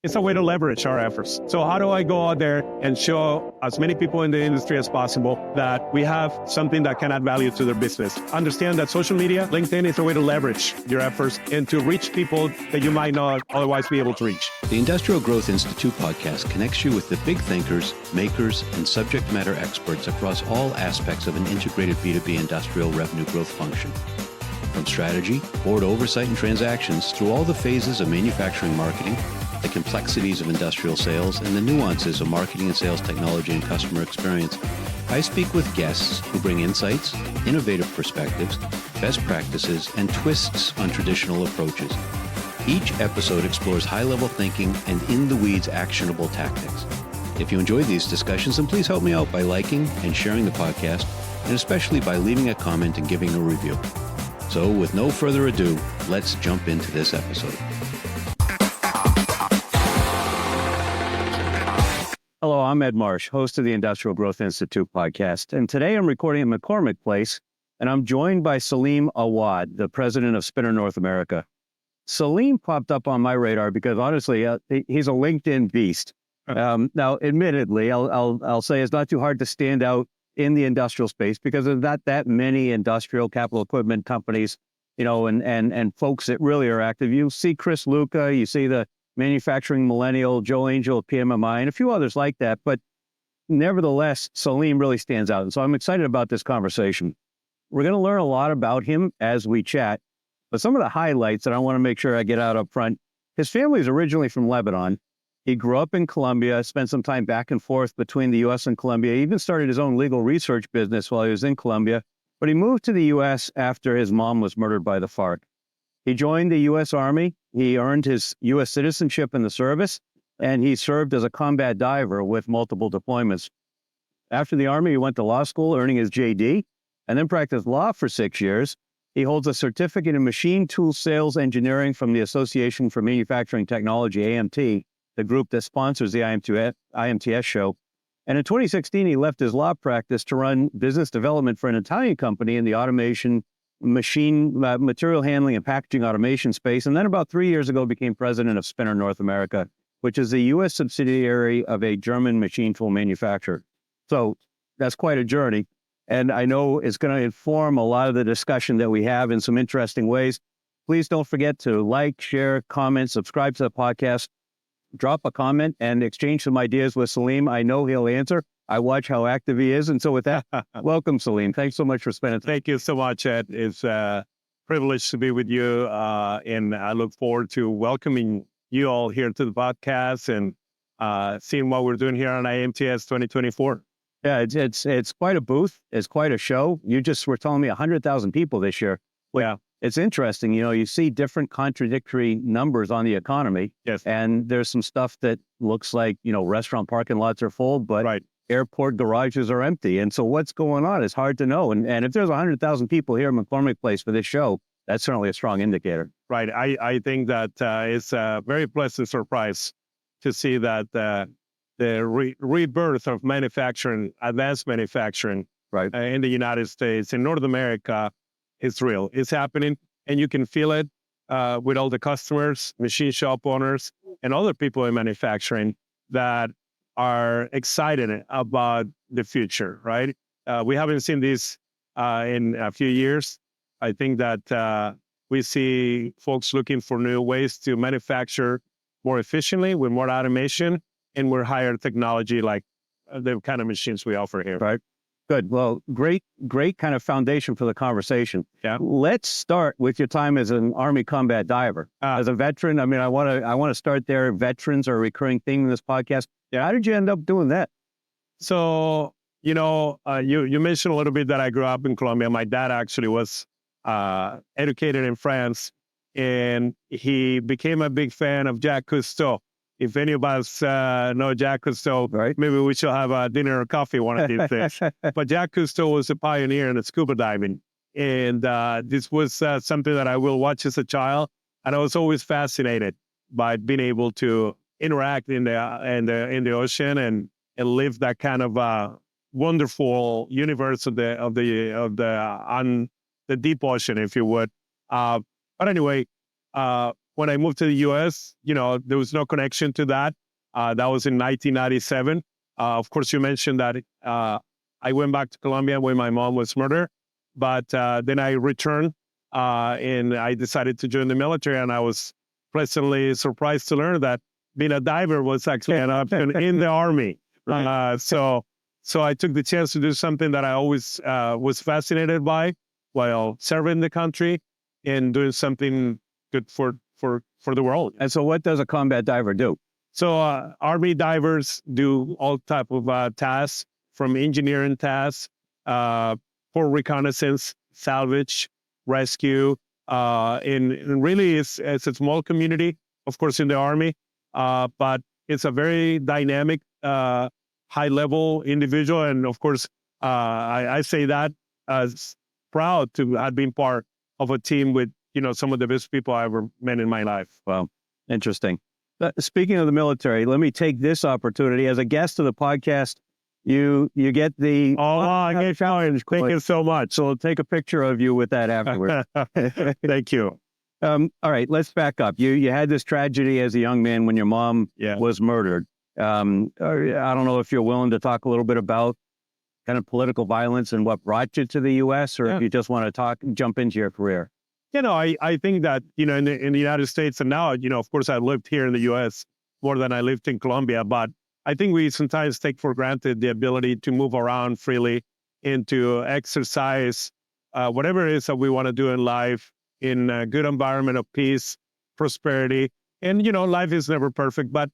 It's a way to leverage our efforts. So how do I go out there and show as many people in the industry as possible that we have something that can add value to their business? Understand that social media, LinkedIn is a way to leverage your efforts and to reach people that you might not otherwise be able to reach. The Industrial Growth Institute podcast connects you with the big thinkers, makers, and subject matter experts across all aspects of an integrated B2B industrial revenue growth function. From strategy, board oversight and transactions, through all the phases of manufacturing marketing, the complexities of industrial sales, and the nuances of marketing and sales technology and customer experience, I speak with guests who bring insights, innovative perspectives, best practices, and twists on traditional approaches. Each episode explores high-level thinking and in-the-weeds actionable tactics. If you enjoyed these discussions, then please help me out by liking and sharing the podcast, and especially by leaving a comment and giving a review. So with no further ado, let's jump into this episode. Hello, I'm Ed Marsh, host of the Industrial Growth Institute podcast. And today I'm recording at McCormick Place, and I'm joined by Saleem Awad, the president of Spinner North America. Salim popped up on my radar because honestly, he's a LinkedIn beast. Now, admittedly, I'll say it's not too hard to stand out in the industrial space because there's not that many industrial capital equipment companies, and folks that really are active. You see Chris Luca, you see the manufacturing millennial, Joe Angel at PMMI, and a few others like that. But nevertheless, Salim really stands out. And so I'm excited about this conversation. We're going to learn a lot about him as we chat. But some of the highlights that I want to make sure I get out up front, his family is originally from Lebanon. He grew up in Colombia, spent some time back and forth between the U.S. and Colombia. He even started his own legal research business while he was in Colombia. But he moved to the U.S. after his mom was murdered by the FARC. He joined the U.S. Army. He earned his U.S. citizenship in the service, and he served as a combat diver with multiple deployments. After the Army, he went to law school, earning his J.D., and then practiced law for 6 years. He holds a certificate in machine tool sales engineering from the Association for Manufacturing Technology, AMT, the group that sponsors the IMTS show. And in 2016, he left his law practice to run business development for an Italian company in the automation, material handling and packaging automation space. And then about 3 years ago, became president of Spinner North America, which is a U.S. subsidiary of a German machine tool manufacturer. So that's quite a journey. And I know it's going to inform a lot of the discussion that we have in some interesting ways. Please don't forget to like, share, comment, subscribe to the podcast, drop a comment, and exchange some ideas with Salim. I know he'll answer. I watch how active he is. And so with that, welcome, Salim. Thanks so much for spending time. Thank you so much, Ed. It's a privilege to be with you. And I look forward to welcoming you all here to the podcast and seeing what we're doing here on IMTS 2024. Yeah, it's quite a booth. It's quite a show. You just were telling me 100,000 people this year. Yeah. It's interesting. You see different contradictory numbers on the economy. Yes. And there's some stuff that looks like, restaurant parking lots are full, but right. Airport garages are empty. And so what's going on? It's hard to know. And if there's 100,000 people here at McCormick Place for this show, that's certainly a strong indicator. Right. I think that it's a very pleasant surprise to see that the rebirth of manufacturing, advanced manufacturing, right, in the United States, in North America, is real. It's happening, and you can feel it with all the customers, machine shop owners, and other people in manufacturing that are excited about the future, right? We haven't seen this in a few years. I think that we see folks looking for new ways to manufacture more efficiently with more automation and with higher technology, like the kind of machines we offer here. Right. Good. Well, great kind of foundation for the conversation. Yeah. Let's start with your time as an Army combat diver. As a veteran, I mean, I want to start there. Veterans are a recurring theme in this podcast. Yeah. How did you end up doing that? So, you mentioned a little bit that I grew up in Colombia. My dad actually was educated in France, and he became a big fan of Jacques Cousteau. If any of us know Jacques Cousteau, right, maybe we should have a dinner or coffee one of these days. But Jacques Cousteau was a pioneer in the scuba diving. And this was something that I will watch as a child. And I was always fascinated by being able to interact in the ocean and live that kind of wonderful universe of the deep ocean, if you would. But anyway, when I moved to the U.S., there was no connection to that. That was in 1997. Of course, you mentioned that I went back to Colombia when my mom was murdered, but then I returned and I decided to join the military, and I was pleasantly surprised to learn that being a diver was actually an option in the Army. Right. So I took the chance to do something that I always was fascinated by while serving the country and doing something good for the world. And so what does a combat diver do? So Army divers do all type of tasks, from engineering tasks, for reconnaissance, salvage, rescue, and really it's a small community, of course, in the Army, but it's a very dynamic, high-level individual. And of course, I say that as proud to have been part of a team with, some of the best people I ever met in my life. Wow. Interesting. Speaking of the military, let me take this opportunity as a guest of the podcast. You get the I get challenged. Thank you so much. So I'll take a picture of you with that afterwards. Thank you. All right, let's back up. You had this tragedy as a young man when your mom was murdered. I don't know if you're willing to talk a little bit about kind of political violence and what brought you to the U.S., or if you just want to jump into your career. I think that, in the United States, and now, of course, I lived here in the U.S. more than I lived in Colombia, but I think we sometimes take for granted the ability to move around freely and to exercise whatever it is that we want to do in life in a good environment of peace, prosperity. And, life is never perfect, but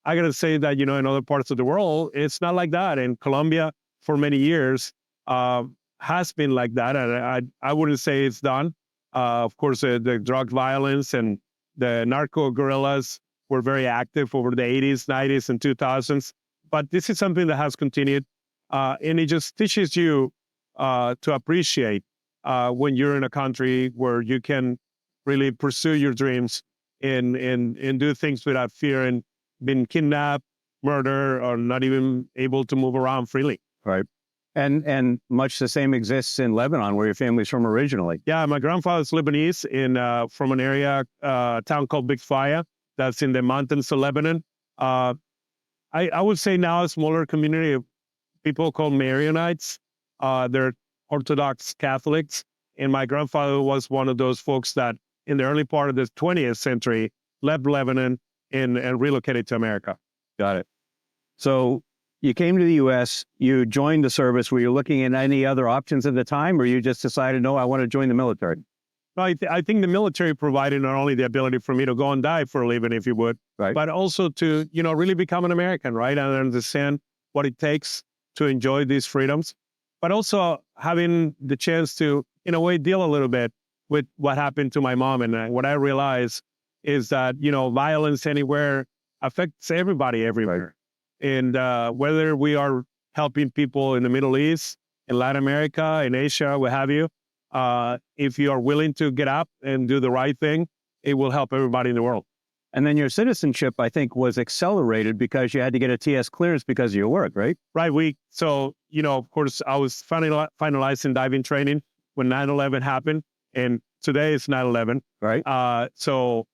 I got to say that, in other parts of the world, it's not like that. And Colombia, for many years, has been like that. And I wouldn't say it's done. Of course, the drug violence and the narco guerrillas were very active over the 80s, 90s, and 2000s. But this is something that has continued. And it just teaches you to appreciate when you're in a country where you can really pursue your dreams and do things without fear and being kidnapped, murdered, or not even able to move around freely. Right. And much the same exists in Lebanon, where your family's from originally. Yeah, my grandfather's Lebanese, from an area, town called Big Faya, that's in the mountains of Lebanon. I would say now a smaller community of people called Marianites. They're Orthodox Catholics. And my grandfather was one of those folks that in the early part of the 20th century left Lebanon and relocated to America. Got it. So you came to the U.S., you joined the service. Were you looking at any other options at the time, or you just decided, no, I want to join the military? I think the military provided not only the ability for me to go and die for a living, if you would, but also to, really become an American, right? And understand what it takes to enjoy these freedoms, but also having the chance to, in a way, deal a little bit with what happened to my mom. And what I realized is that, violence anywhere affects everybody everywhere. Right. And whether we are helping people in the Middle East, in Latin America, in Asia, what have you, if you are willing to get up and do the right thing, it will help everybody in the world. And then your citizenship, I think, was accelerated because you had to get a TS clearance because of your work, right? Right. So, of course, I was finalizing diving training when 9/11 happened. And today it's 9/11. Right. So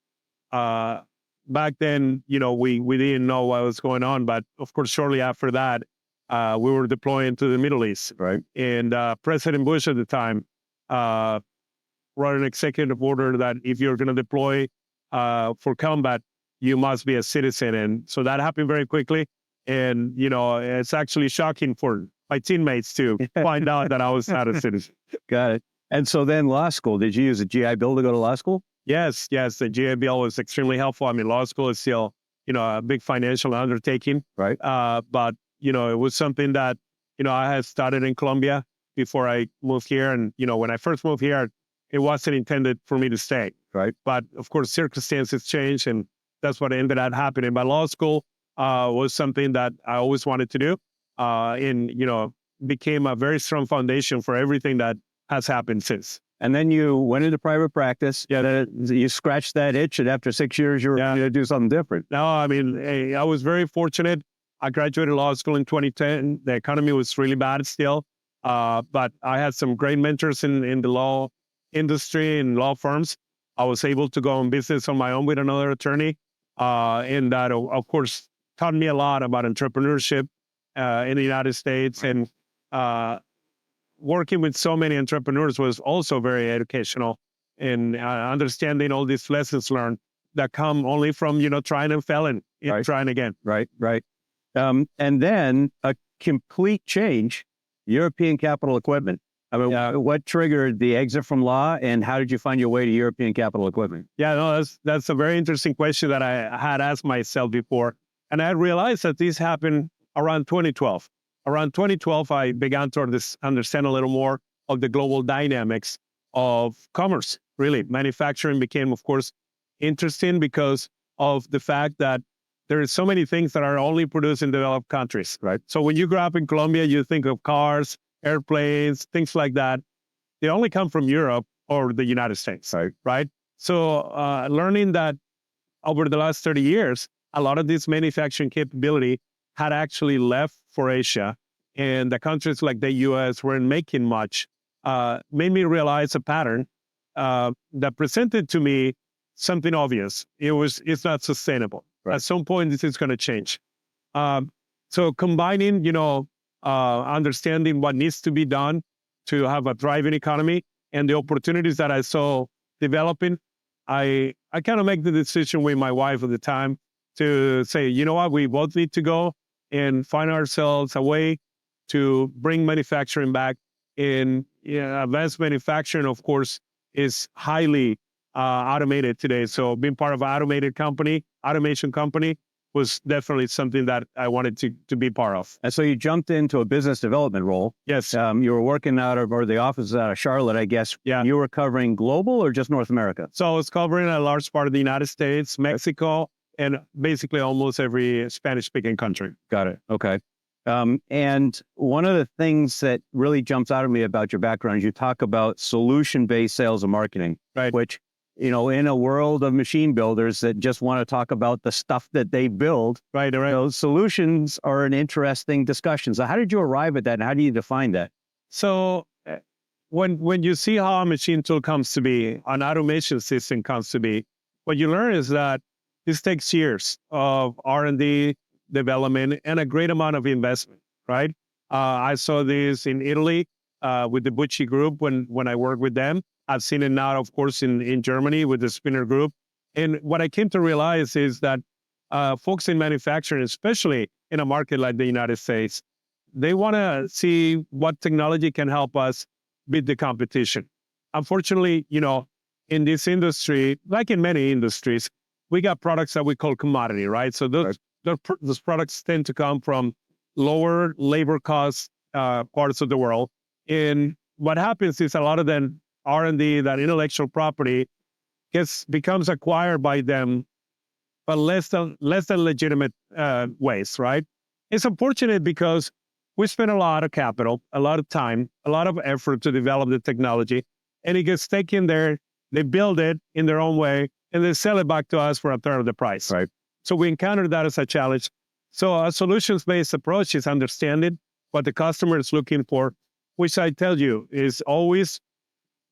back then, we didn't know what was going on. But of course, shortly after that, we were deploying to the Middle East. Right. And President Bush at the time wrote an executive order that if you're going to deploy for combat, you must be a citizen. And so that happened very quickly. And, it's actually shocking for my teammates to find out that I was not a citizen. Got it. And so then law school, did you use a GI Bill to go to law school? Yes. The GI Bill was extremely helpful. I mean, law school is still, a big financial undertaking. Right. But, it was something that, I had started in Colombia before I moved here. And, when I first moved here, it wasn't intended for me to stay. Right. But of course, circumstances changed, and that's what ended up happening. But law school was something that I always wanted to do, and became a very strong foundation for everything that has happened since. And then you went into private practice. Yeah. You scratched that itch, and after 6 years, you were going to do something different. No, I mean, I was very fortunate. I graduated law school in 2010. The economy was really bad still, but I had some great mentors in the law industry and law firms. I was able to go on business on my own with another attorney. And that, of course, taught me a lot about entrepreneurship in the United States. And working with so many entrepreneurs was also very educational in understanding all these lessons learned that come only from, trying and failing, Right. trying again. Right. And then a complete change, European capital equipment. I mean, what triggered the exit from law, and how did you find your way to European capital equipment? Yeah, no, that's a very interesting question that I had asked myself before. And I realized that this happened around 2012. Around 2012, I began to understand a little more of the global dynamics of commerce. Really, manufacturing became, of course, interesting because of the fact that there are so many things that are only produced in developed countries. Right. So when you grow up in Colombia, you think of cars, airplanes, things like that. They only come from Europe or the United States. Right. So learning that over the last 30 years, a lot of this manufacturing capability had actually left for Asia, and the countries like the US weren't making much, made me realize a pattern that presented to me something obvious. It's not sustainable. Right. At some point, this is going to change. So combining, understanding what needs to be done to have a thriving economy and the opportunities that I saw developing, I kind of make the decision with my wife at the time to say, you know what, we both need to go and find ourselves a way to bring manufacturing back. In advanced manufacturing, of course, is highly automated today. So being part of an automation company was definitely something that I wanted to be part of. And so you jumped into a business development role. Yes. You were working or the office out of Charlotte, I guess. Yeah. You were covering global or just North America? So I was covering a large part of the United States, Mexico, and basically almost every Spanish-speaking country. Got it. Okay. And one of the things that really jumps out at me about your background is you talk about solution-based sales and marketing, Right. which, in a world of machine builders that just want to talk about the stuff that they build, Right. those solutions are an interesting discussion. So how did you arrive at that, and how do you define that? So when you see how a machine tool comes to be, an automation system comes to be, what you learn is that this takes years of R&D, development, and a great amount of investment, right? I saw this in Italy with the Bucci Group when I worked with them. I've seen it now, of course, in Germany with the Spinner Group. And what I came to realize is that folks in manufacturing, especially in a market like the United States, they want to see what technology can help us beat the competition. Unfortunately, in this industry, like in many industries, we got products that we call commodity, right? So those products tend to come from lower labor cost parts of the world. And what happens is a lot of them R&D, that intellectual property, becomes acquired by them, but less than legitimate ways, right? It's unfortunate because we spend a lot of capital, a lot of time, a lot of effort to develop the technology, and it gets taken there. They build it in their own way, and they sell it back to us for a third of the price. Right. So we encounter that as a challenge. So a solutions-based approach is understanding what the customer is looking for, which I tell you is always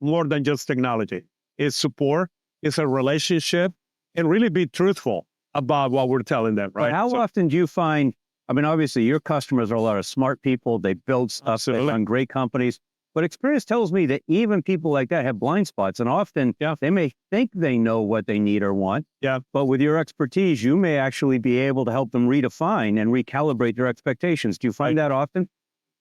more than just technology. It's support, it's a relationship, and really be truthful about what we're telling them, right? But how often do you find, obviously your customers are a lot of smart people, they build stuff, they run great companies, but experience tells me that even people like that have blind spots, and often they may think they know what they need or want, but with your expertise, you may actually be able to help them redefine and recalibrate their expectations. Do you find that often?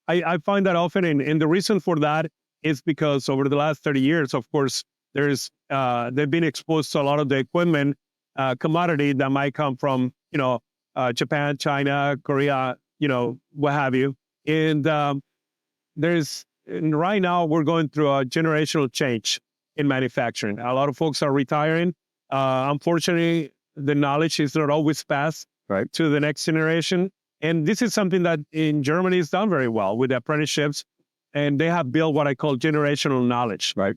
I find that often, and the reason for that is because over the last 30 years, of course, they've been exposed to a lot of the equipment commodity that might come from, Japan, China, Korea, what have you. And right now we're going through a generational change in manufacturing. A lot of folks are retiring. Unfortunately, the knowledge is not always passed to the next generation. And this is something that in Germany is done very well with apprenticeships. And they have built what I call generational knowledge. Right.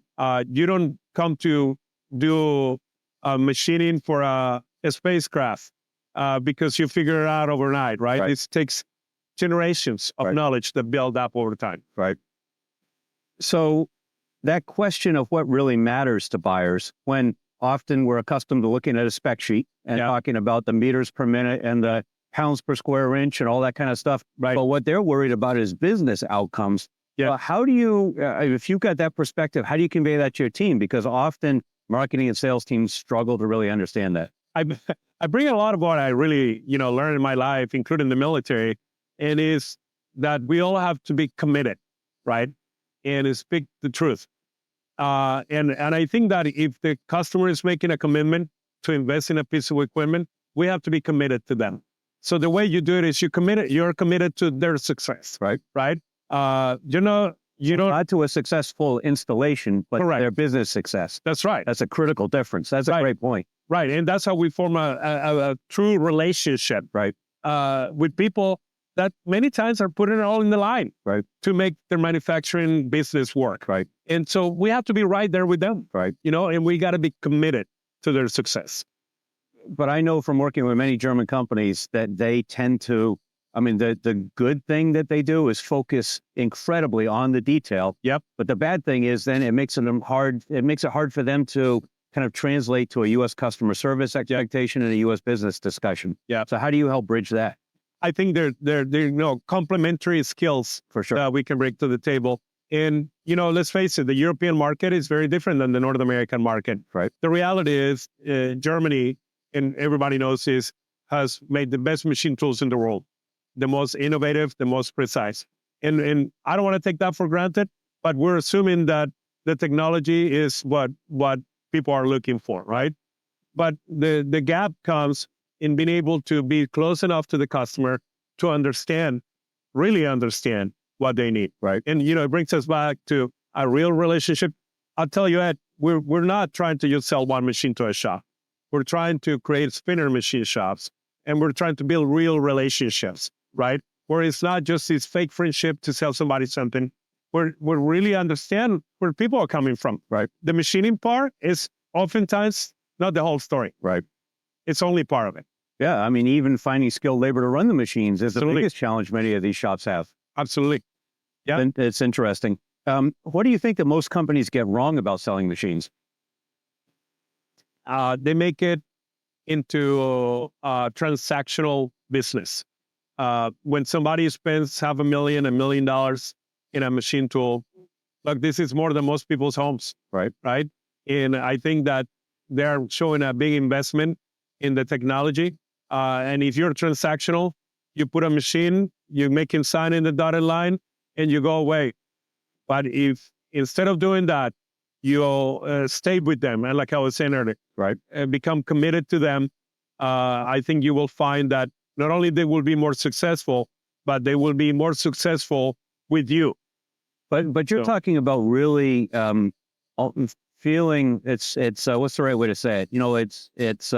You don't come to do machining for a spacecraft because you figure it out overnight, right? This takes generations of knowledge that build up over time. Right. So that question of what really matters to buyers, when often we're accustomed to looking at a spec sheet and talking about the meters per minute and the pounds per square inch and all that kind of stuff. Right. But what they're worried about is business outcomes. Yeah. How do you, if you've got that perspective, how do you convey that to your team? Because often marketing and sales teams struggle to really understand that. I bring a lot of what I really, learned in my life, including the military, and is that we all have to be committed, right? And speak the truth. And I think that if the customer is making a commitment to invest in a piece of equipment, we have to be committed to them. So the way you do it is you're committed to their success, right? Right? You don't not to a successful installation, but correct. Their business success. That's right. That's a critical difference. That's a great point. Right. And that's how we form a true relationship, right? With people that many times are putting it all in the line, right, to make their manufacturing business work, right? And so we have to be right there with them, right? And we got to be committed to their success. But I know from working with many German companies that they tend to, the good thing that they do is focus incredibly on the detail. Yep. But the bad thing is then it makes it hard for them to kind of translate to a U.S. customer service expectation and a U.S. business discussion. Yeah. So how do you help bridge that? I think they're complementary skills for sure that we can bring to the table. And, let's face it, the European market is very different than the North American market. Right. The reality is Germany, and everybody knows this, has made the best machine tools in the world, the most innovative, the most precise. And I don't want to take that for granted, but we're assuming that the technology is what people are looking for, right? But the gap comes in being able to be close enough to the customer to really understand what they need, right? And, it brings us back to a real relationship. I'll tell you, Ed, we're not trying to just sell one machine to a shop. We're trying to create spinner machine shops, and we're trying to build real relationships, right? Where it's not just this fake friendship to sell somebody something. We really understand where people are coming from, right? The machining part is oftentimes not the whole story, right? It's only part of it. Yeah, even finding skilled labor to run the machines is Absolutely. The biggest challenge many of these shops have. Absolutely. Yeah. It's interesting. What do you think that most companies get wrong about selling machines? They make it into a transactional business. When somebody spends $500,000, $1 million in a machine tool, look, this is more than most people's homes. Right. Right. And I think that they're showing a big investment in the technology. And if you're transactional, you put a machine, you make him sign in the dotted line, and you go away. But if instead of doing that, you stay with them, and like I was saying earlier, right, and become committed to them, I think you will find that not only they will be more successful, but they will be more successful with you. But you're talking about really feeling it's what's the right way to say it? It's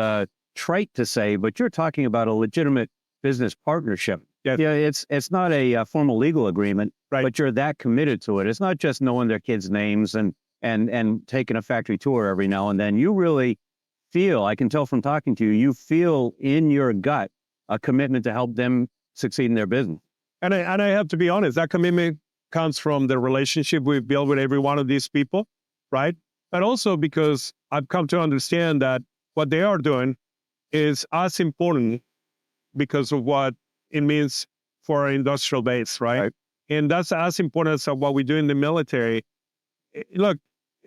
trite to say, but you're talking about a legitimate business partnership. Yes. Yeah, it's not a formal legal agreement, right, but you're that committed to it. It's not just knowing their kids' names and taking a factory tour every now and then. You really feel, I can tell from talking to you, you feel in your gut a commitment to help them succeed in their business. And I have to be honest, that commitment comes from the relationship we've built with every one of these people, right? But also because I've come to understand that what they are doing is as important because of what it means for our industrial base, right? And that's as important as what we do in the military. Look,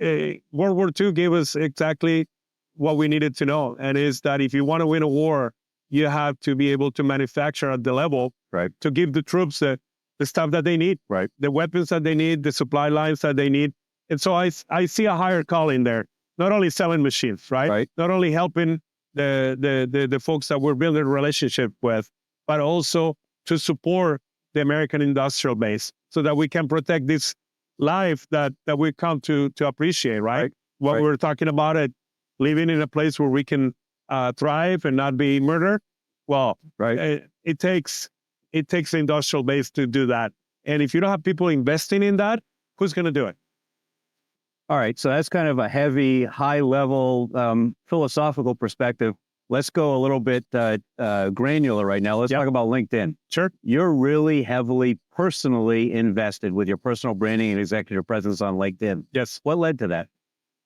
World War II gave us exactly what we needed to know, and is that if you want to win a war, you have to be able to manufacture at the level, right, to give the troops the stuff that they need, right, the weapons that they need, the supply lines that they need. And so I see a higher calling there, not only selling machines, right? Not only helping the folks that we're building a relationship with, but also to support the American industrial base so that we can protect this life that we come to appreciate, right? What we're talking about, living in a place where we can thrive and not be murdered. Well, it takes the industrial base to do that. And if you don't have people investing in that, who's going to do it? All right. So that's kind of a heavy, high level philosophical perspective. Let's go a little bit granular right now. Let's talk about LinkedIn. Sure. You're really heavily personally invested with your personal branding and executive presence on LinkedIn. Yes. What led to that?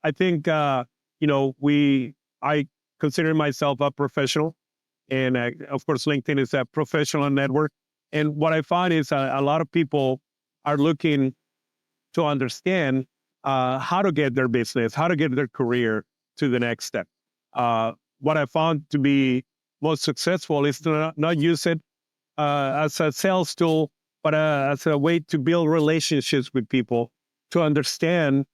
I think I consider myself a professional, and of course, LinkedIn is a professional network. And what I find is a lot of people are looking to understand how to get their business, how to get their career to the next step. What I found to be most successful is to not use it as a sales tool, but as a way to build relationships with people, to understand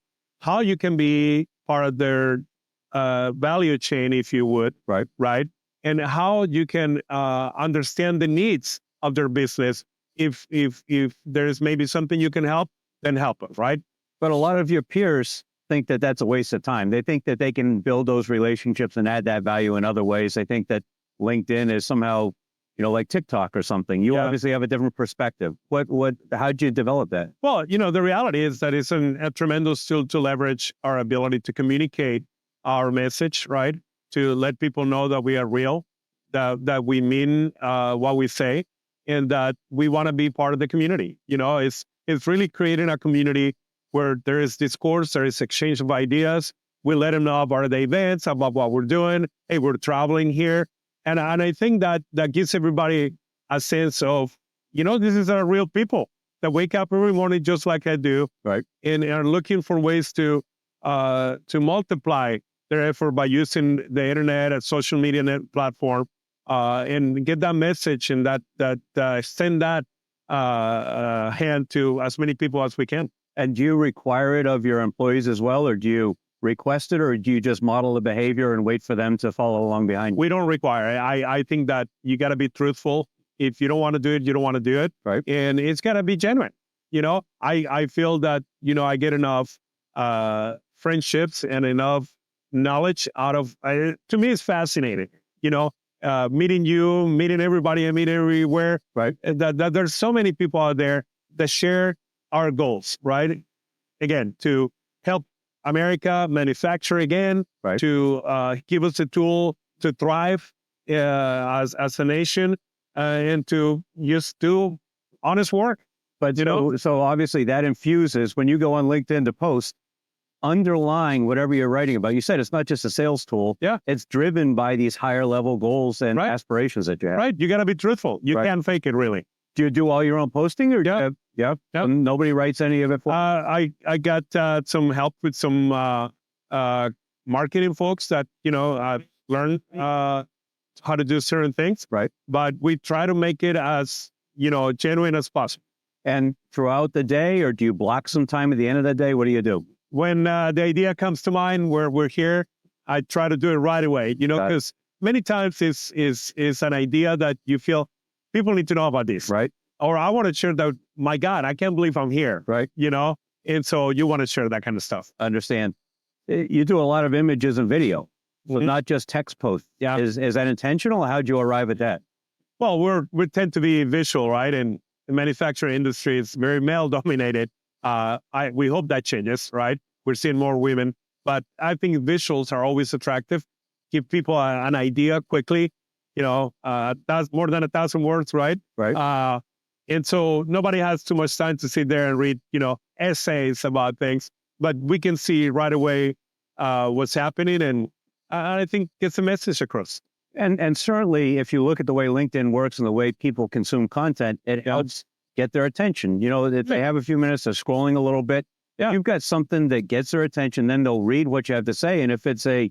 how you can be part of their value chain, if you would, right? And how you can understand the needs of their business. If there's maybe something you can help, then help them, right? But a lot of your peers think that that's a waste of time. They think that they can build those relationships and add that value in other ways. They think that LinkedIn is somehow, like TikTok or something. You obviously have a different perspective. How'd you develop that? Well, the reality is that it's a tremendous tool to leverage our ability to communicate our message, right? To let people know that we are real, that we mean what we say, and that we want to be part of the community. It's really creating a community where there is discourse, there is exchange of ideas. We let them know about the events, about what we're doing. Hey, we're traveling here. And I think that gives everybody a sense of, this is our real people that wake up every morning just like I do. Right. And are looking for ways to multiply their effort by using the internet and social media platform and get that message and send that hand to as many people as we can. And do you require it of your employees as well, or do you request it, or do you just model the behavior and wait for them to follow along behind you? We don't require it. I think that you got to be truthful. If you don't want to do it, you don't want to do it. Right. And it's got to be genuine. I feel that, I get enough friendships and enough knowledge out of, to me, it's fascinating, meeting you, meeting everybody, I meet everywhere. Right. That there's so many people out there that share our goals, right? Again, to help America manufacture again, right. To give us a tool to thrive as a nation, and to just do honest work. But so obviously that infuses, when you go on LinkedIn to post, underlying whatever you're writing about. You said it's not just a sales tool. Yeah. It's driven by these higher level goals and aspirations that you have. Right. You got to be truthful. You can't fake it, really. Do you do all your own posting, or nobody writes any of it for you? I got some help with some marketing folks that I've learned how to do certain things. Right. But we try to make it as genuine as possible. And throughout the day, or do you block some time at the end of the day? What do you do? When the idea comes to mind, where we're here, I try to do it right away. Because many times it's an idea that you feel people need to know about this. Right. Or I want to share that, my God, I can't believe I'm here. Right. And so you want to share that kind of stuff. Understand. You do a lot of images and video, so not just text posts. Yeah. Is that intentional? How'd you arrive at that? Well, we tend to be visual, right? And the manufacturing industry is very male dominated. We hope that changes, right? We're seeing more women, but I think visuals are always attractive. Give people an idea quickly. That's more than 1,000 words, right? Right. And so nobody has too much time to sit there and read, essays about things, but we can see right away what's happening, and I think gets the message across. And certainly, if you look at the way LinkedIn works and the way people consume content, it helps get their attention. If they have a few minutes, they're scrolling a little bit. If you've got something that gets their attention, then they'll read what you have to say. And if it's a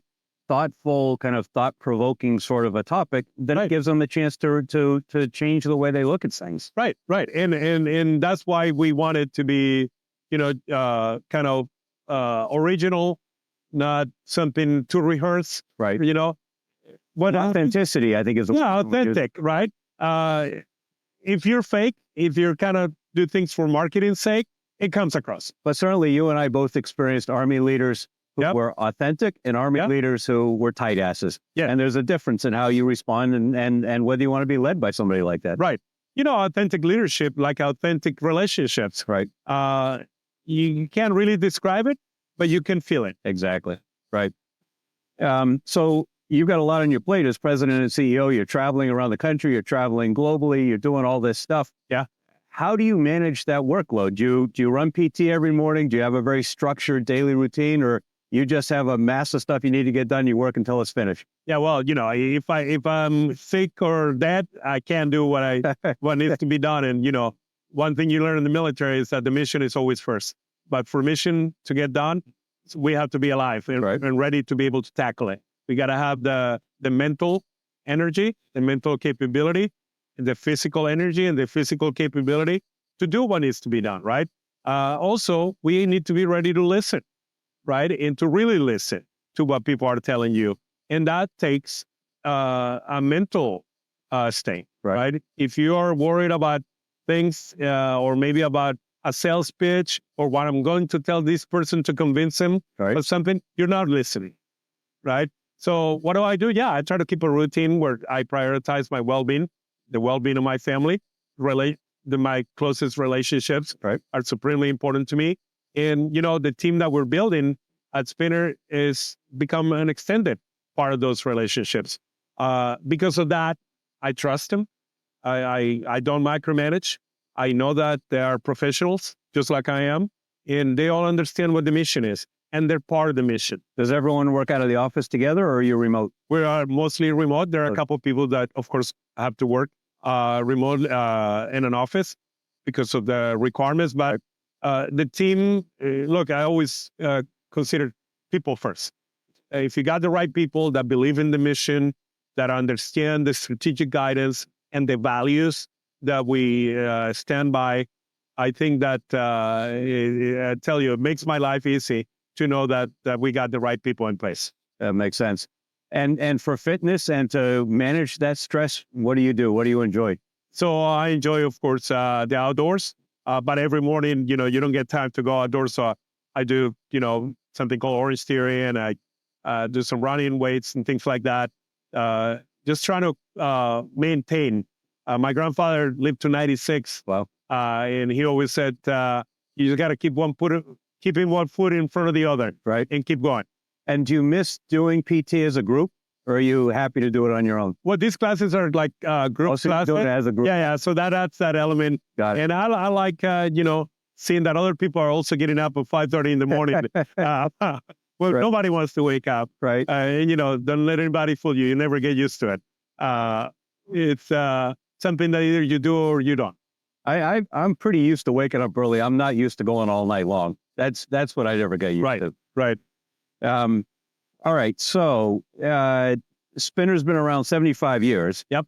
thoughtful, kind of thought-provoking sort of a topic, then it gives them a chance to change the way they look at things. Right. And that's why we want it to be, kind of original, not something to rehearse. Right. What authenticity, I think, is authentic, right? If you're fake, if you're kind of do things for marketing's sake, it comes across. But certainly you and I both experienced Army leaders who were authentic and Army leaders who were tight asses. Yeah. And there's a difference in how you respond and whether you want to be led by somebody like that. Right. Authentic leadership, like authentic relationships. Right. You can't really describe it, but you can feel it. Exactly. Right. So you've got a lot on your plate as president and CEO. You're traveling around the country. You're traveling globally. You're doing all this stuff. Yeah. How do you manage that workload? Do you run PT every morning? Do you have a very structured daily routine, or You just have a mass of stuff you need to get done. You work until it's finished. Yeah, well, if I'm sick or dead, I can't do what needs to be done. And one thing you learn in the military is that the mission is always first. But for mission to get done, we have to be alive and ready to be able to tackle it. We got to have the mental energy, the mental capability, the physical energy, and the physical capability to do what needs to be done. Right. Also, we need to be ready to listen. Right, and to really listen to what people are telling you. And that takes a mental state, right? If you are worried about things or maybe about a sales pitch or what I'm going to tell this person to convince him of something, you're not listening, right? So what do? Yeah, I try to keep a routine where I prioritize my well-being, the well-being of my family, my closest relationships are supremely important to me. And, the team that we're building at Spinner is become an extended part of those relationships. Because of that, I trust them. I don't micromanage. I know that they are professionals, just like I am, and they all understand what the mission is, and they're part of the mission. Does everyone work out of the office together, or are you remote? We are mostly remote. There are a couple of people that, of course, have to work remote in an office because of the requirements, but the team, look, I always consider people first. If you got the right people that believe in the mission, that understand the strategic guidance and the values that we stand by, I think that, I tell you, it makes my life easy to know that we got the right people in place. That makes sense. And for fitness and to manage that stress, what do you do? What do you enjoy? So I enjoy, of course, the outdoors. But every morning, you don't get time to go outdoors. So I do, something called orange theory, and I do some running weights and things like that. Just trying to maintain. My grandfather lived to 96. Wow. And he always said, you just got to keeping one foot in front of the other, right, and keep going. And do you miss doing PT as a group? Or are you happy to do it on your own? Well, these classes are like group classes. Do it as a group. Yeah. So that adds that element. Got it. And I like, seeing that other people are also getting up at 5:30 in the morning. Nobody wants to wake up. Right. And, don't let anybody fool you. You never get used to it. It's something that either you do or you don't. I'm pretty used to waking up early. I'm not used to going all night long. That's what I never get used to. Right. All right. So Spinner's been around 75 years. Yep.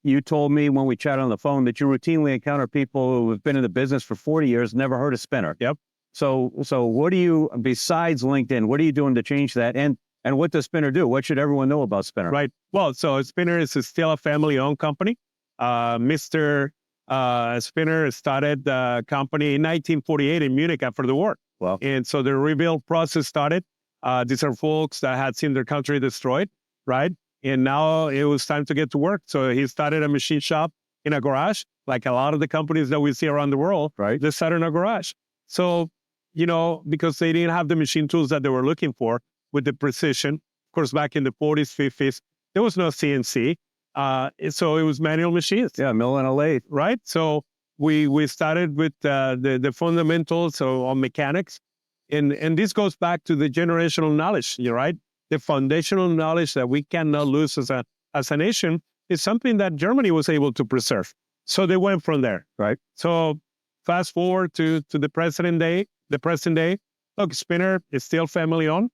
You told me when we chatted on the phone that you routinely encounter people who have been in the business for 40 years, never heard of Spinner. Yep. So what do you, besides LinkedIn, what are you doing to change that? And what does Spinner do? What should everyone know about Spinner? Right. Well, so Spinner is still a family-owned company. Mr. Spinner started the company in 1948 in Munich after the war. Wow. And so the rebuild process started. These are folks that had seen their country destroyed, right? And now it was time to get to work. So he started a machine shop in a garage, like a lot of the companies that we see around the world. Right. They started in a garage. So, because they didn't have the machine tools that they were looking for with the precision. Of course, back in the 40s, 50s, there was no CNC. So it was manual machines. Yeah, mill and a lathe. Right. So we started with the fundamentals on mechanics. And this goes back to the generational knowledge, right? The foundational knowledge that we cannot lose as a nation is something that Germany was able to preserve. So they went from there. Right. So fast forward to the present day. Look, Spinner is still family owned.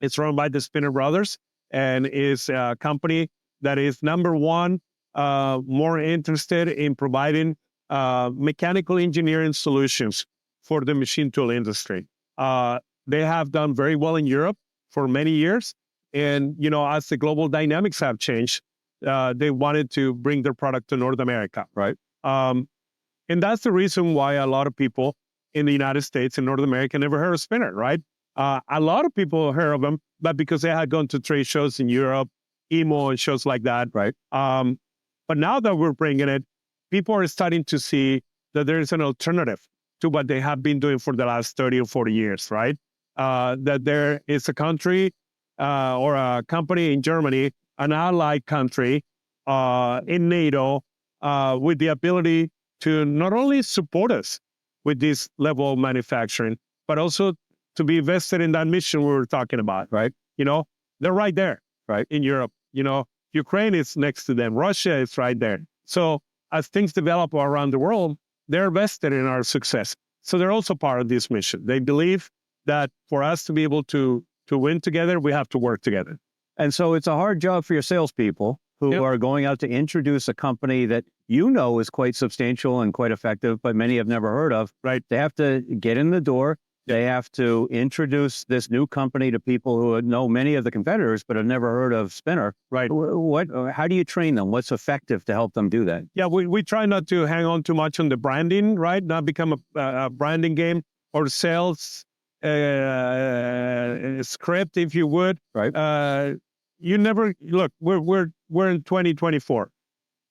It's run by the Spinner brothers and is a company that is number one, more interested in providing mechanical engineering solutions for the machine tool industry. They have done very well in Europe for many years. And, as the global dynamics have changed, they wanted to bring their product to North America. Right. And that's the reason why a lot of people in the United States and North America never heard of Spinner, right? A lot of people heard of them, but because they had gone to trade shows in Europe, EMO and shows like that. Right. But now that we're bringing it, people are starting to see that there is an alternative to what they have been doing for the last 30 or 40 years, right? That there is a country or a company in Germany, an allied country in NATO, with the ability to not only support us with this level of manufacturing, but also to be vested in that mission we were talking about, Right. they're right there, Right. in Europe. Ukraine is next to them. Russia is right there. So as things develop around the world, they're vested in our success. So they're also part of this mission. They believe that for us to be able to win together, we have to work together. And so it's a hard job for your salespeople who Yep. are going out to introduce a company that is quite substantial and quite effective, but many have never heard of. Right. They have to get in the door. They have to introduce this new company to people who know many of the competitors, but have never heard of Spinner. Right. How do you train them? What's effective to help them do that? Yeah, we try not to hang on too much on the branding, right? Not become a branding game or sales script, if you would. Right. You never look. We're in 2024.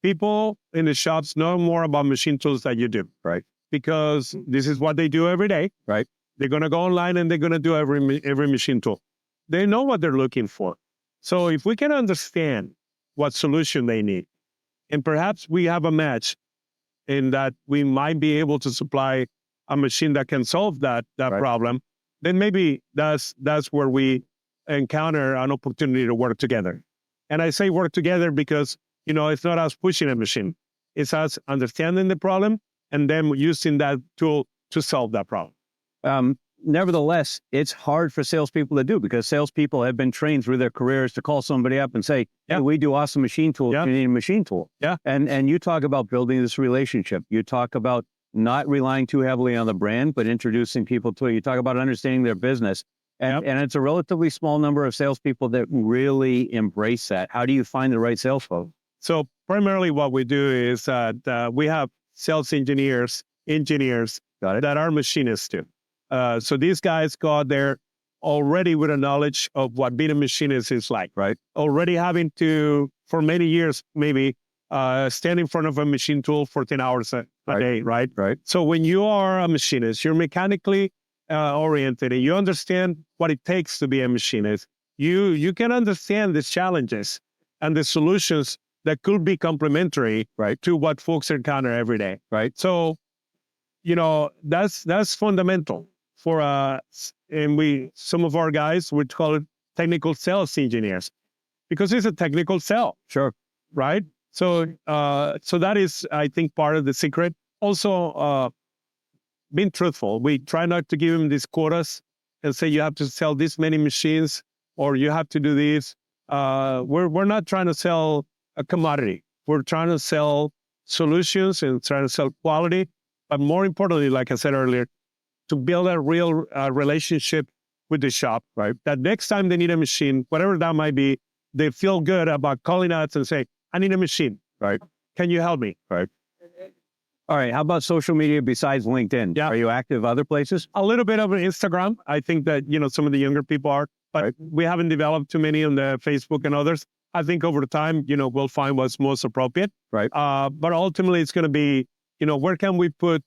People in the shops know more about machine tools than you do, Right. because this is what they do every day. Right. They're going to go online and they're going to do every machine tool. They know what they're looking for. So if we can understand what solution they need, and perhaps we have a match in that we might be able to supply a machine that can solve that Right. problem, then maybe that's where we encounter an opportunity to work together. And I say work together because, it's not us pushing a machine. It's us understanding the problem and then using that tool to solve that problem. Nevertheless, it's hard for salespeople to do because salespeople have been trained through their careers to call somebody up and say, "Hey, Yeah. we do awesome machine tools. Yeah. You need a machine tool." Yeah. And you talk about building this relationship. You talk about not relying too heavily on the brand, but introducing people to it. You talk about understanding their business. And, Yep. and it's a relatively small number of salespeople that really embrace that. How do you find the right sales folks? So primarily what we do is that we have sales engineers Got it? that are machinists too. So these guys go out there already with a knowledge of what being a machinist is like, Right. already having to, for many years, maybe stand in front of a machine tool for 10 hours a Right. day, right? Right. So when you are a machinist, you're mechanically oriented and you understand what it takes to be a machinist. You can understand the challenges and the solutions that could be complementary, Right. to what folks encounter every day. Right. So, that's fundamental for us. And some of our guys would call it technical sales engineers because it's a technical sell, Sure. right? So that is, I think, part of the secret. Also, being truthful. We try not to give them these quotas and say you have to sell this many machines or you have to do this. We're not trying to sell a commodity. We're trying to sell solutions and trying to sell quality. But more importantly, like I said earlier, to build a real relationship with the shop, right? That next time they need a machine, whatever that might be, they feel good about calling us and say, "I need a machine. Right. Can you help me?" Right. All right. How about social media besides LinkedIn? Yeah. Are you active other places? A little bit of Instagram. I think that, some of the younger people are, but Right. we haven't developed too many on the Facebook and others. I think over time, we'll find what's most appropriate. Right. But ultimately it's going to be, where can we put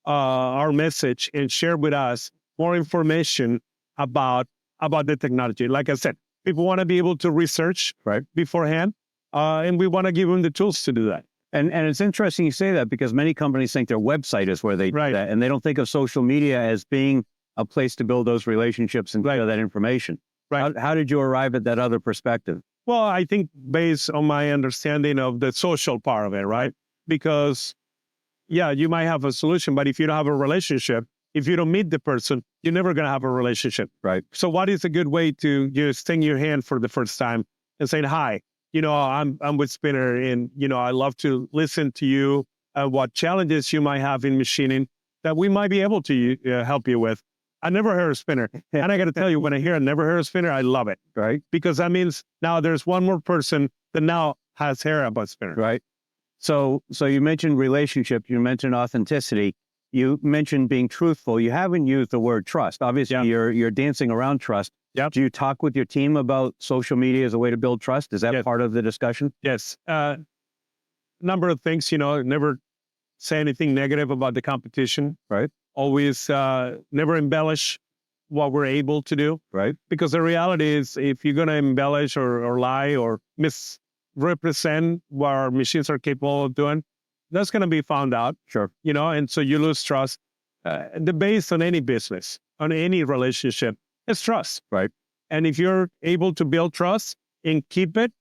our message and share with us more information about the technology? Like I said, people want to be able to research Right. beforehand, and we want to give them the tools to do that. And it's interesting you say that because many companies think their website is where they do Right. that, and they don't think of social media as being a place to build those relationships and share that information. Right. How did you arrive at that other perspective? Well, I think based on my understanding of the social part of it, right? Because, yeah, you might have a solution, but if you don't have a relationship, if you don't meet the person, you're never going to have a relationship. Right. So what is a good way to just extend your hand for the first time and say, "Hi, I'm with Spinner and, I love to listen to you and what challenges you might have in machining that we might be able to help you with." I never heard of Spinner. And I got to tell you, when I hear I never heard of Spinner, I love it. Right. Because that means now there's one more person that now has heard about Spinner. Right. So you mentioned relationship, you mentioned authenticity, you mentioned being truthful. You haven't used the word trust. Obviously, Yeah. you're dancing around trust. Yep. Do you talk with your team about social media as a way to build trust? Is that Yes. part of the discussion? Yes. Number of things, never say anything negative about the competition. Right. Always never embellish what we're able to do. Right. Because the reality is if you're going to embellish or lie or misrepresent what our machines are capable of doing, that's going to be found out, Sure. and so you lose trust. The base on any business on any relationship is trust. Right. And if you're able to build trust and keep it,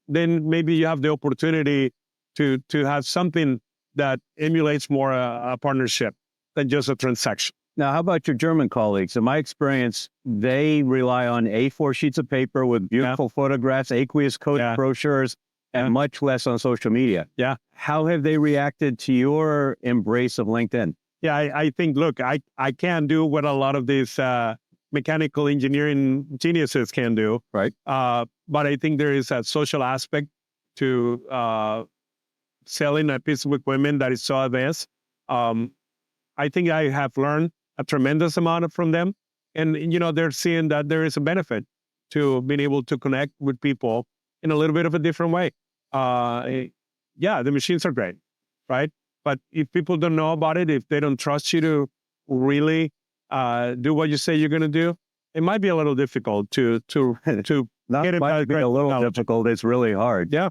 then maybe you have the opportunity to have something that emulates more a partnership than just a transaction. Now, how about your German colleagues? In my experience, they rely on A4 sheets of paper with beautiful photographs, aqueous coated brochures, and much less on social media. Yeah. How have they reacted to your embrace of LinkedIn? Yeah, I think, look, I can't do what a lot of these mechanical engineering geniuses can do. Right. But I think there is a social aspect to selling a piece of equipment that is so advanced. I think I have learned a tremendous amount from them. And, they're seeing that there is a benefit to being able to connect with people in a little bit of a different way. Yeah, the machines are great, right? But if people don't know about it, if they don't trust you to really do what you say you're going to do, it might be a little difficult to Not get it. Might be a little difficult. It's really hard. Yeah.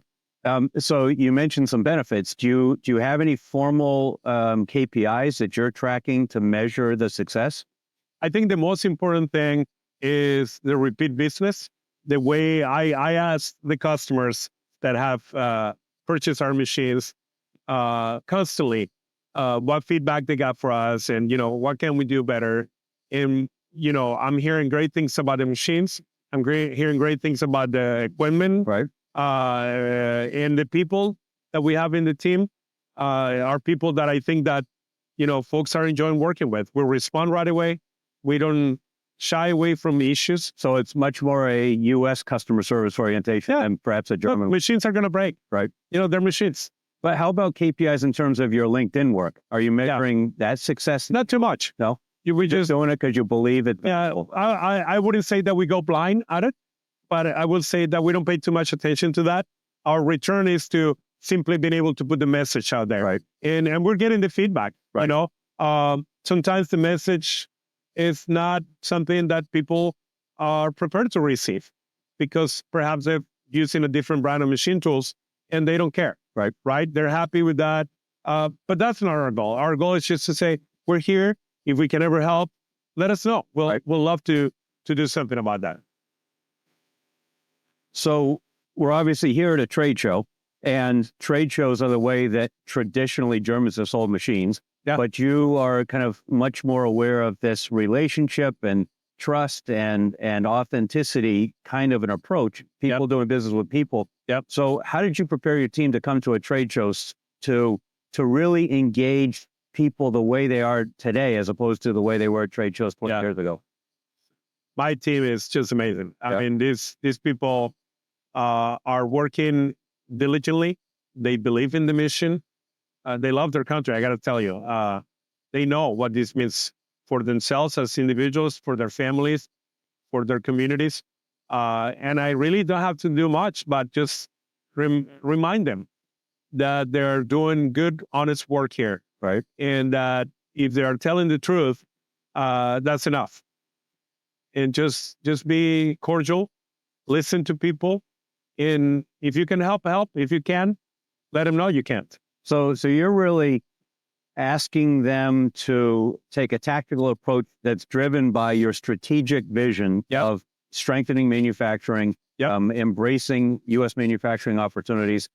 So you mentioned some benefits. Do you have any formal KPIs that you're tracking to measure the success? I think the most important thing is the repeat business. The way I ask the customers that have purchased our machines constantly what feedback they got for us, and what can we do better. And I'm hearing great things about the machines. I'm hearing great things about the equipment. Right. And the people that we have in the team are people that I think that, folks are enjoying working with. We respond right away. We don't shy away from the issues. So it's much more a U.S. customer service orientation than perhaps a German. Look, machines are going to break. Right. They're machines. But how about KPIs in terms of your LinkedIn work? Are you measuring that success? Not too much. No. We just doing it because you believe it. Yeah. I wouldn't say that we go blind at it, but I will say that we don't pay too much attention to that. Our return is to simply being able to put the message out there. Right. And we're getting the feedback. Right. Sometimes the message is not something that people are prepared to receive because perhaps they're using a different brand of machine tools and they don't care. Right. Right. They're happy with that. But that's not our goal. Our goal is just to say, we're here. If we can ever help, let us know. We'll love to do something about that. So we're obviously here at a trade show, and trade shows are the way that traditionally Germans have sold machines. Yeah. But you are kind of much more aware of this relationship and trust and authenticity kind of an approach. People doing business with people. Yep. So how did you prepare your team to come to a trade show to really engage people the way they are today, as opposed to the way they were at trade shows 20 years ago? My team is just amazing. I mean, these people are working diligently. They believe in the mission. They love their country. I got to tell you, they know what this means for themselves as individuals, for their families, for their communities. And I really don't have to do much, but just remind them that they're doing good, honest work here. Right. And that if they are telling the truth, that's enough. And just be cordial, listen to people. And if you can help. If you can, let them know you can't. So you're really asking them to take a tactical approach that's driven by your strategic vision of strengthening manufacturing, embracing U.S. manufacturing opportunities.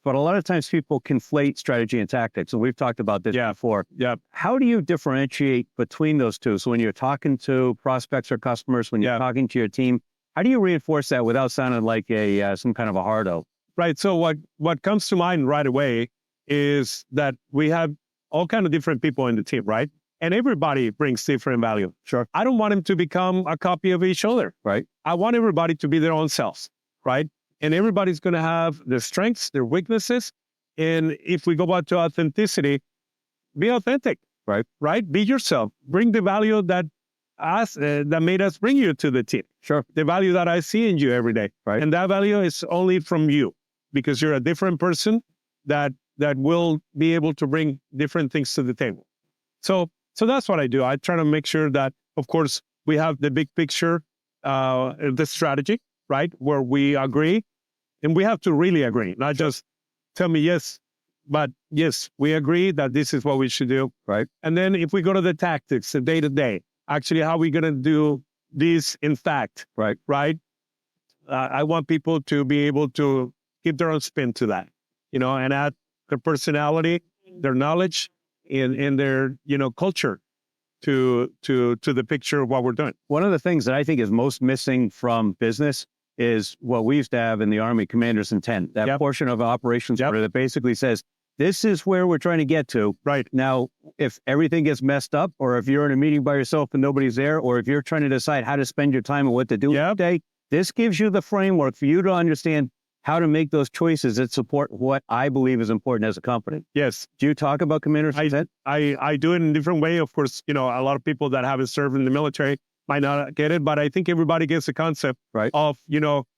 But a lot of times people conflate strategy and tactics, and we've talked about this before. Yeah. How do you differentiate between those two? So when you're talking to prospects or customers, when you're talking to your team, how do you reinforce that without sounding like some kind of a hardo? Right. So what comes to mind right away is that we have all kinds of different people in the team, right? And everybody brings different value. Sure. I don't want them to become a copy of each other. Right. I want everybody to be their own selves, right? And everybody's going to have their strengths, their weaknesses. And if we go back to authenticity, be authentic, right? Be yourself. Bring the value that made us bring you to the team. Sure. The value that I see in you every day. Right. And that value is only from you because you're a different person that will be able to bring different things to the table. So that's what I do. I try to make sure that, of course, we have the big picture, the strategy, right? Where we agree, and we have to really agree, not just tell me yes, but yes, we agree that this is what we should do. Right. And then if we go to the tactics, the day-to-day, actually, how are we going to do this in fact? Right. Right. I want people to be able to give their own spin to that, and add their personality, their knowledge, and their, culture to the picture of what we're doing. One of the things that I think is most missing from business is what we used to have in the Army, commander's intent, that portion of operations order that basically says, this is where we're trying to get to. Right. Now, if everything gets messed up, or if you're in a meeting by yourself and nobody's there, or if you're trying to decide how to spend your time and what to do today, this gives you the framework for you to understand how to make those choices that support what I believe is important as a company. Yes. Do you talk about commander's intent? I do it in a different way. Of course, a lot of people that haven't served in the military might not get it, but I think everybody gets the concept of,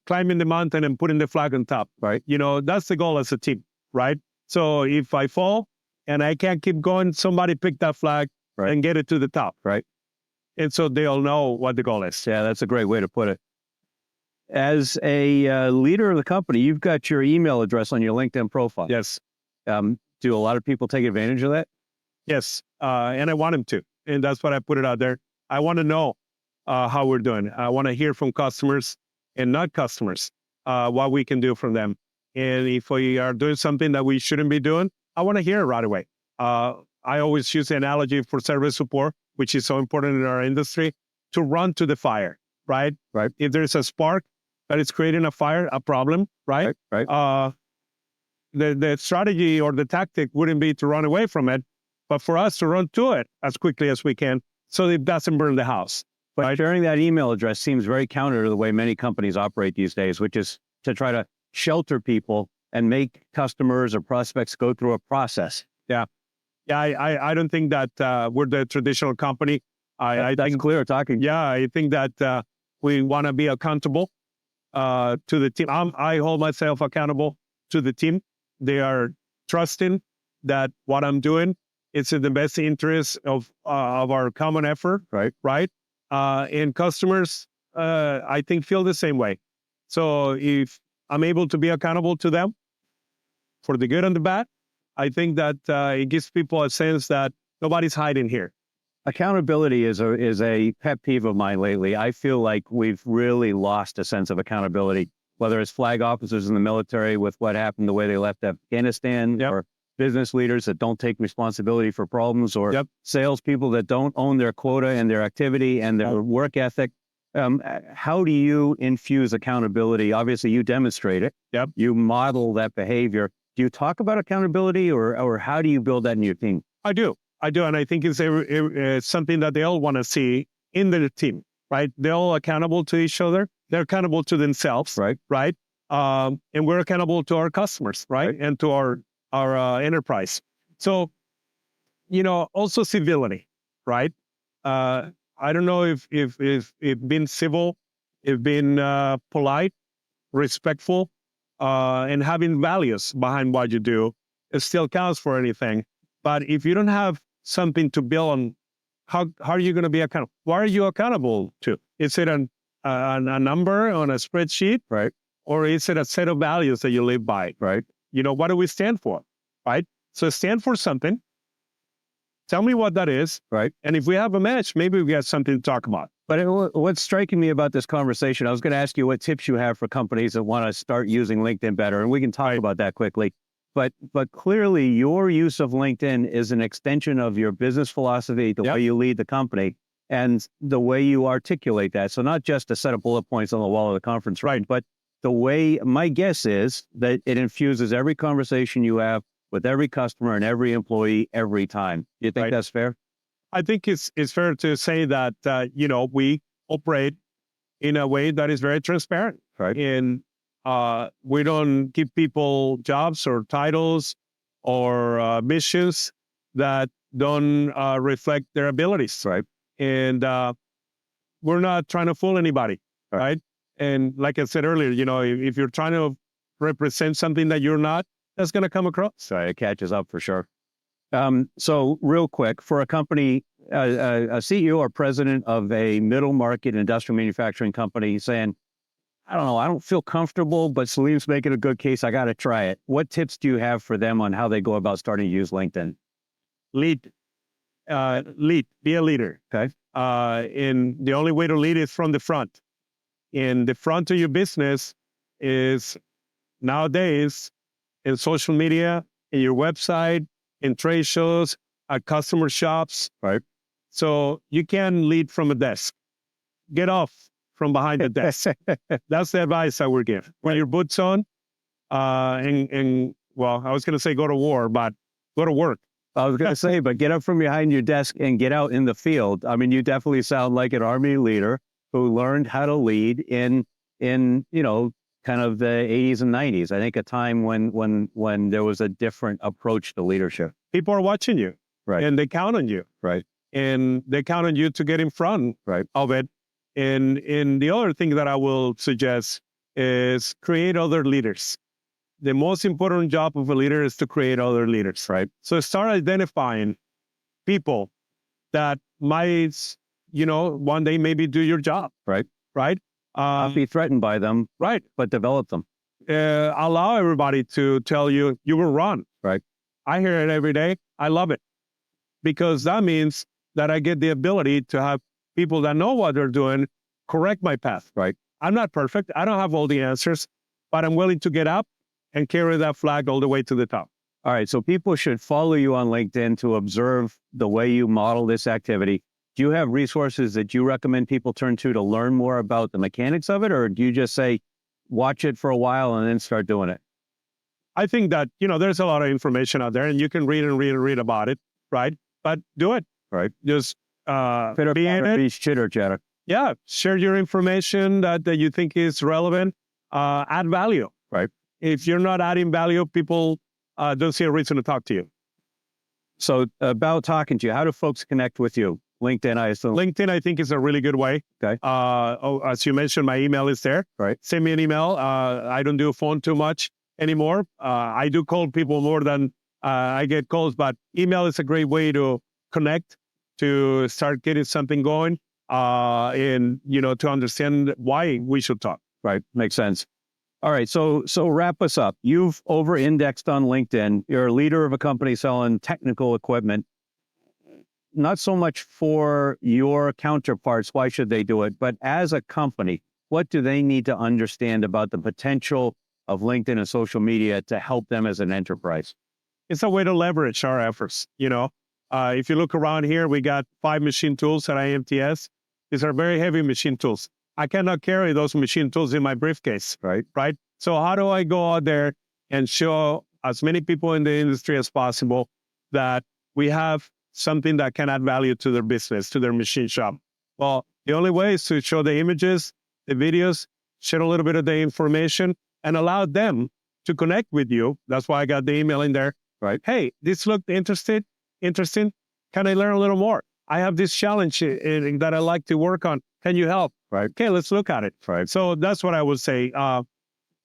climbing the mountain and putting the flag on top. Right. That's the goal as a team, right? So if I fall and I can't keep going, somebody pick that flag and get it to the top. Right. And so they'll know what the goal is. Yeah, that's a great way to put it. As a leader of the company, you've got your email address on your LinkedIn profile. Yes. Do a lot of people take advantage of that? Yes. And I want them to. And that's why I put it out there. I want to know how we're doing. I want to hear from customers and not customers, what we can do from them. And if we are doing something that we shouldn't be doing, I want to hear it right away. I always use the analogy for service support, which is so important in our industry, to run to the fire, right? Right. If there's a spark that is creating a fire, a problem, right? Right. The strategy or the tactic wouldn't be to run away from it, but for us to run to it as quickly as we can so it doesn't burn the house. But sharing that email address seems very counter to the way many companies operate these days, which is to try to shelter people and make customers or prospects go through a process. Yeah. I don't think that we're the traditional company. That's clear talking. Yeah, I think that we want to be accountable to the team. I hold myself accountable to the team. They are trusting that what I'm doing is in the best interest of our common effort. Right. And customers, I think, feel the same way. So if I'm able to be accountable to them for the good and the bad, I think that it gives people a sense that nobody's hiding here. Accountability is a pet peeve of mine lately. I feel like we've really lost a sense of accountability, whether it's flag officers in the military with what happened, the way they left Afghanistan, or business leaders that don't take responsibility for problems, or salespeople that don't own their quota and their activity and their work ethic. How do you infuse accountability? Obviously, you demonstrate it. You model that behavior. Do you talk about accountability, or how do you build that in your team? I do. And I think it's something that they all want to see in the team, right? They're all accountable to each other. They're accountable to themselves, right? And we're accountable to our customers, right? And to our enterprise. So, also civility, right? I don't know if being civil, if being polite, respectful, and having values behind what you do, it still counts for anything. But if you don't have something to build on, how are you going to be accountable? What are you accountable to? Is it a number on a spreadsheet, or is it a set of values that you live by? What do we stand for? Right. So stand for something. Tell me what that is. And if we have a match, maybe we have something to talk about. But what's striking me about this conversation, I was going to ask you what tips you have for companies that want to start using LinkedIn better, and we can talk about that quickly. But clearly, your use of LinkedIn is an extension of your business philosophy, the way you lead the company, and the way you articulate that. So not just a set of bullet points on the wall of the conference room, but the way, my guess is that it infuses every conversation you have with every customer and every employee every time. Do you think that's fair? I think it's fair to say that, we operate in a way that is very transparent. And we don't give people jobs or titles or missions that don't reflect their abilities. And we're not trying to fool anybody. And like I said earlier, if you're trying to represent something that you're not, that's going to come across. It catches up for sure. So real quick, for a company, a CEO or president of a middle market industrial manufacturing company saying, I don't know, I don't feel comfortable, but Salim's making a good case, I got to try it. What tips do you have for them on how they go about starting to use LinkedIn? Lead, be a leader. And the only way to lead is from the front. And the front of your business is nowadays in social media, in your website, in trade shows, at customer shops. Right. So you can lead from a desk. Get off from behind the desk. That's the advice I would give. When your boots on, well, I was going to say go to war, but go to work. I was going to say, but get up from behind your desk and get out in the field. I mean, you definitely sound like an Army leader who learned how to lead in kind of the 80s and 90s. I think a time when there was a different approach to leadership. People are watching you, right, and they count on you, right, and they count on you to get in front, right, of it. And the other thing that I will suggest is create other leaders. The most important job of a leader is to create other leaders. Right. So start identifying people that might, one day maybe do your job. Right. Right. Not be threatened by them. Right. But develop them. Allow everybody to tell you were wrong. Right. I hear it every day. I love it because that means that I get the ability to have people that know what they're doing correct my path. Right. I'm not perfect. I don't have all the answers, but I'm willing to get up and carry that flag all the way to the top. All right. So people should follow you on LinkedIn to observe the way you model this activity. Do you have resources that you recommend people turn to learn more about the mechanics of it? Or do you just say, watch it for a while and then start doing it? I think that, there's a lot of information out there and you can read and read and read about it. Right. But do it. Right. Just Pitter, be in it. Chitter chatter. Yeah. Share your information that you think is relevant. Add value. Right. If you're not adding value, people don't see a reason to talk to you. So about talking to you, how do folks connect with you? LinkedIn, I assume. LinkedIn, I think, is a really good way. Okay. As you mentioned, my email is there. Right. Send me an email. I don't do phone too much anymore. I do call people more than I get calls, but email is a great way to connect, to start getting something going, and to understand why we should talk. Right. Makes sense. All right. So wrap us up. You've over-indexed on LinkedIn. You're a leader of a company selling technical equipment. Not so much for your counterparts, why should they do it? But as a company, what do they need to understand about the potential of LinkedIn and social media to help them as an enterprise? It's a way to leverage our efforts. If you look around here, we got 5 machine tools at IMTS. These are very heavy machine tools. I cannot carry those machine tools in my briefcase. Right. Right. So how do I go out there and show as many people in the industry as possible that we have something that can add value to their business, to their machine shop? Well, the only way is to show the images, the videos, share a little bit of the information, and allow them to connect with you. That's why I got the email in there. Right. Hey, this looked interesting. Can I learn a little more? I have this challenge that I like to work on. Can you help? Right. Okay, let's look at it. Right. So that's what I would say.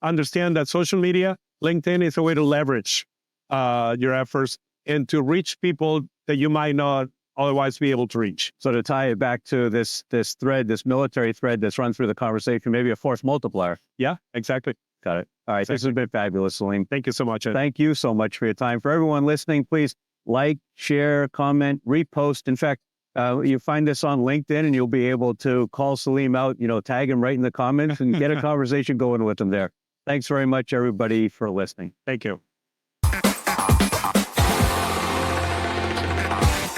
Understand that social media, LinkedIn is a way to leverage your efforts and to reach people that you might not otherwise be able to reach. So to tie it back to this thread, this military thread that's run through the conversation, maybe a force multiplier. Yeah, exactly. Got it. All right. Exactly. This has been fabulous, Salim. Thank you so much, Ed. Thank you so much for your time. For everyone listening, please like, share, comment, repost. In fact, you find this on LinkedIn and you'll be able to call Salim out, tag him right in the comments and get a conversation going with him there. Thanks very much, everybody, for listening. Thank you.